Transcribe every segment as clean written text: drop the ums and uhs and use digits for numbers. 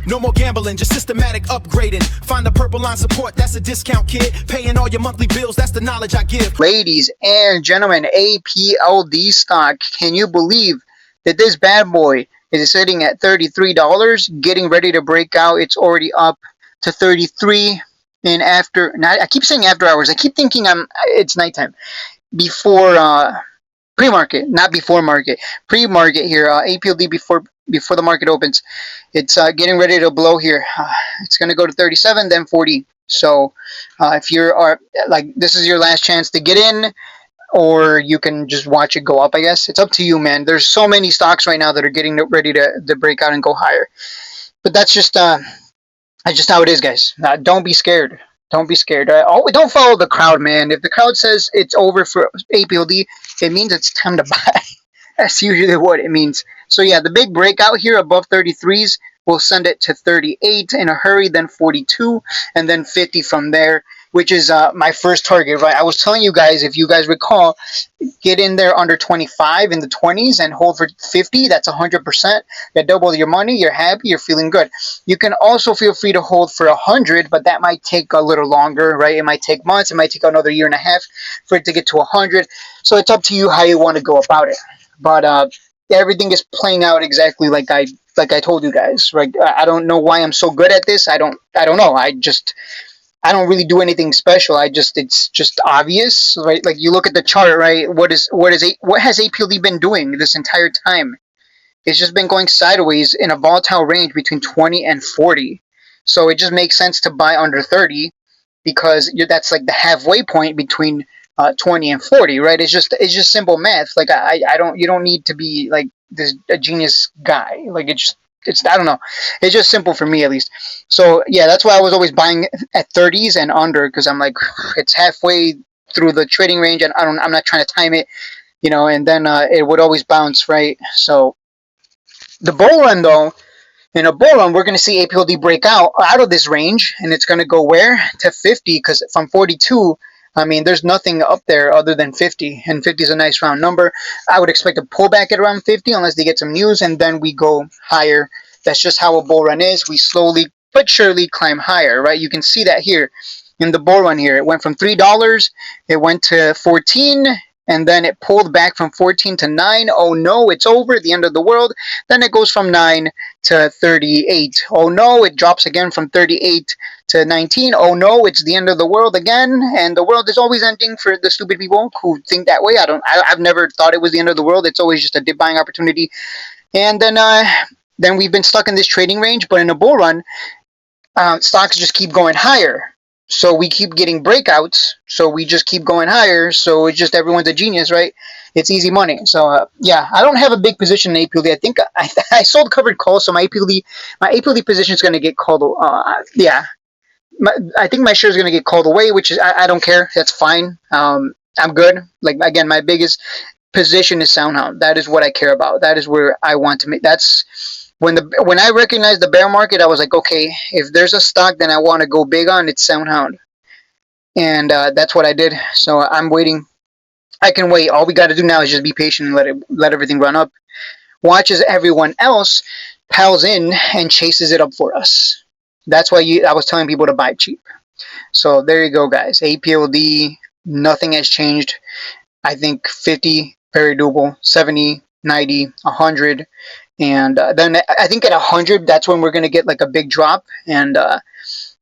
No more gambling, just systematic upgrading. Find the purple line support, that's a discount, kid. Paying all your monthly bills, that's the knowledge I give. Ladies and gentlemen, APLD stock. Can you believe that this bad boy is sitting at $33, getting ready to break out? It's already up to 33. And after, now I keep saying after hours. I keep thinking it's nighttime. Before pre-market, not before market. Pre-market here. APLD before the market opens. It's getting ready to blow here. It's going to go to 37, then 40. So if you're like, this is your last chance to get in, or you can just watch it go up. I guess it's up to you, man. There's so many stocks right now that are getting ready to break out and go higher. But that's just how it is, guys. Don't be scared. Don't be scared. Don't follow the crowd, man. If the crowd says it's over for APLD, it means it's time to buy. That's usually what it means. So yeah, the big breakout here above 33s will send it to 38 in a hurry, then 42, and then 50 from there, which is my first target, right? I was telling you guys, if you guys recall, get in there under 25 in the 20s and hold for 50. That's 100%. You double your money. You're happy. You're feeling good. You can also feel free to hold for 100, but that might take a little longer, right? It might take months. It might take another year and a half for it to get to 100. So it's up to you how you want to go about it. But everything is playing out exactly like I told you guys. Right? I don't know why I'm so good at this. I don't know. I don't really do anything special. It's just obvious, right? Like you look at the chart, right? What has APLD been doing this entire time? It's just been going sideways in a volatile range between 20 and 40. So it just makes sense to buy under 30 because that's like the halfway point between 20 and 40, right? It's just simple math. Like you don't need to be like a genius guy. Like it's I don't know. It's just simple for me at least. So yeah, that's why I was always buying at 30s and under, because I'm like, it's halfway through the trading range and I'm not trying to time it, and then it would always bounce, right? So the bull run though, in a bull run, we're going to see APLD break out of this range, and it's going to go where? To 50, because from 42, I mean, there's nothing up there other than 50, and 50 is a nice round number. I would expect a pullback at around 50 unless they get some news, and then we go higher. That's just how a bull run is. We slowly but surely climb higher, right? You can see that here in the bull run here. It went from $3, it went to 14, and then it pulled back from 14 to 9. Oh no, it's over, the end of the world. Then it goes from 9 to 38. Oh no, it drops again from 38 to 19. Oh no, it's the end of the world again. And the world is always ending for the stupid people who think that way. I've never thought it was the end of the world. It's always just a dip buying opportunity. And then we've been stuck in this trading range. But in a bull run, stocks just keep going higher. So we keep getting breakouts, so we just keep going higher. So it's just everyone's a genius, right? It's easy money. So yeah, I don't have a big position in APLD. I think I sold covered calls, so my APLD position is going to get called. Yeah, I think my share is going to get called away, which is I don't care. That's fine. I'm good. Like again, my biggest position is SoundHound. That is what I care about. That is where I want to make. That's when I recognized the bear market, I was like, okay, if there's a stock that I want to go big on, it's SoundHound, and that's what I did. So I'm waiting. I can wait. All we got to do now is just be patient and let everything run up. Watch as everyone else piles in and chases it up for us. That's why I was telling people to buy cheap. So there you go, guys. APLD, nothing has changed. I think 50, very doable. 70, 90, 100. And then I think at 100, that's when we're going to get like a big drop, and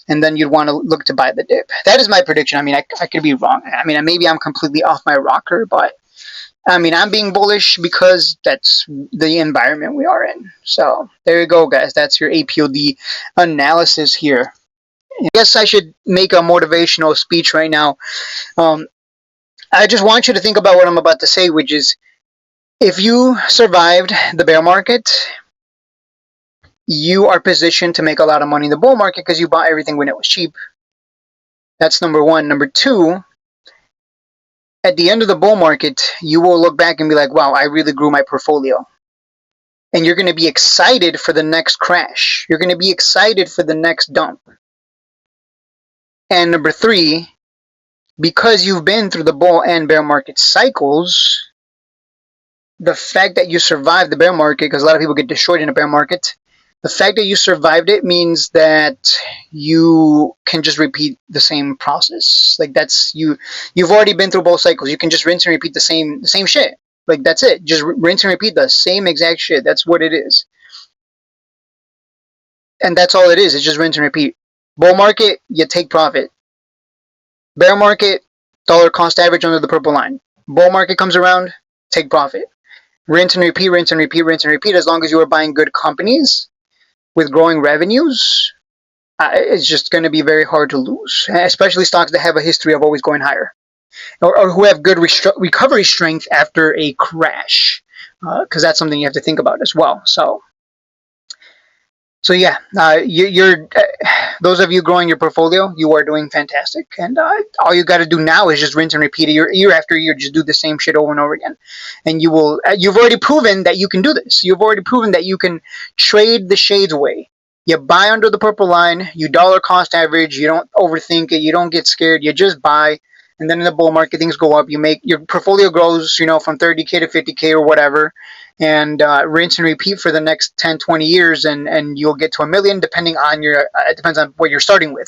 then you'd want to look to buy the dip. That is my prediction. I mean, I could be wrong. I mean, maybe I'm completely off my rocker, but I mean, I'm being bullish because that's the environment we are in. So there you go, guys. That's your APLD analysis here. I guess I should make a motivational speech right now. I just want you to think about what I'm about to say, which is, if you survived the bear market, you are positioned to make a lot of money in the bull market because you bought everything when it was cheap. That's number one. Number two, at the end of the bull market, you will look back and be like, wow, I really grew my portfolio. And you're going to be excited for the next crash. You're going to be excited for the next dump. And number three, because you've been through the bull and bear market cycles, the fact that you survived the bear market, because a lot of people get destroyed in a bear market, The fact that you survived it means that you can just repeat the same process. Like that's you've already been through both cycles. You can just rinse and repeat the same shit. Like that's it. Just rinse and repeat the same exact shit. That's what it is. And that's all it is. It's just rinse and repeat. Bull market, you take profit. Bear market, dollar cost average under the purple line. Bull market comes around, take profit. Rinse and repeat, rinse and repeat, rinse and repeat. As long as you are buying good companies with growing revenues, it's just going to be very hard to lose, especially stocks that have a history of always going higher, or who have good recovery strength after a crash, because that's something you have to think about as well. So yeah, you're those of you growing your portfolio, you are doing fantastic, and all you got to do now is just rinse and repeat year after year. Just do the same shit over and over again, and you will. You've already proven that you can do this. You've already proven that you can trade the shades way. You buy under the purple line. You dollar cost average. You don't overthink it. You don't get scared. You just buy, and then in the bull market things go up. You make your portfolio grows, from 30K to 50K or whatever, and rinse and repeat for the next 10, 20 years, and you'll get to a million depending on it depends on what you're starting with.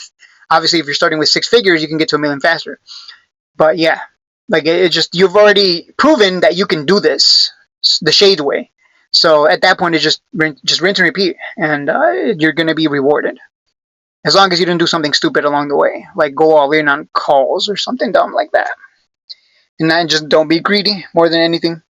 Obviously, if you're starting with six figures, you can get to a million faster. But yeah, like it just, you've already proven that you can do this the shade way. So at that point, it's just rinse and repeat, and you're going to be rewarded. As long as you didn't do something stupid along the way, like go all in on calls or something dumb like that. And then just don't be greedy more than anything.